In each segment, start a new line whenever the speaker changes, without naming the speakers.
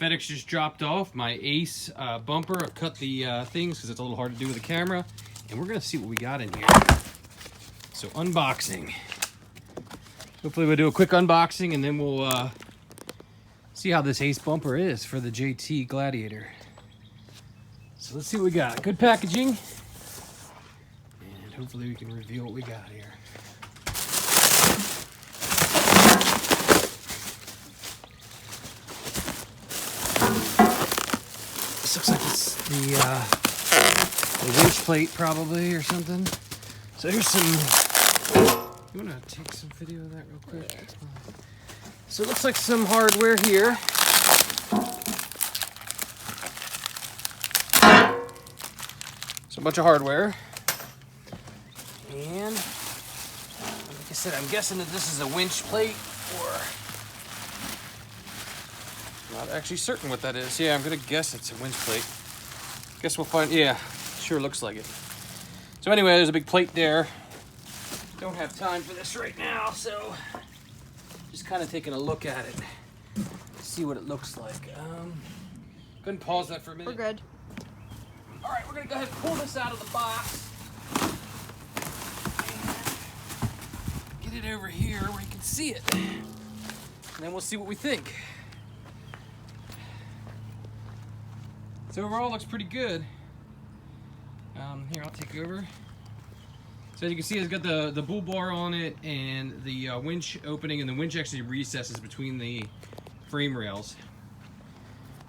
paramedics just dropped off my Ace bumper. I cut the things because it's a little hard to do with the camera. And we're going to see what we got in here. So unboxing. Hopefully we'll do a quick unboxing and then we'll see how this Ace bumper is for the JT Gladiator. So let's see what we got. Good packaging. And hopefully we can reveal what we got here. This looks like it's the winch plate probably or something. So here's some, you wanna take some video of that real quick? Yeah. So it looks like some hardware here. So a bunch of hardware. And like I said, I'm guessing that this is a winch plate or not actually certain what that is. Yeah, I'm gonna guess it's a winch plate. Guess we'll find, yeah, sure looks like it. So anyway, there's a big plate there. Don't have time for this right now, so just kind of taking a look at it. See what it looks like. Go ahead and pause that for a minute.
We're good.
All right, we're gonna go ahead and pull this out of the box. And get it over here where you can see it. And then we'll see what we think. So overall, looks pretty good. Here, I'll take over. So as you can see, it's got the bull bar on it and the winch opening, and the winch actually recesses between the frame rails.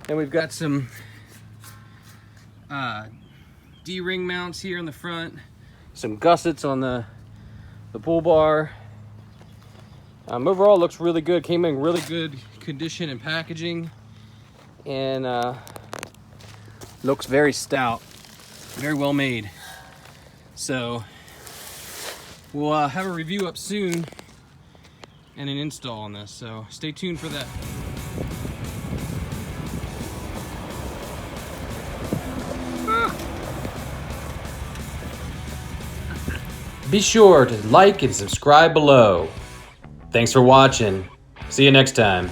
And we've got some D-ring mounts here in the front, some gussets on the bull bar. Overall, looks really good. Came in really good condition and packaging, and looks very stout, very well made. So we'll have a review up soon and an install on this, so stay tuned for that. Be sure to like and subscribe below. Thanks for watching. See you next time.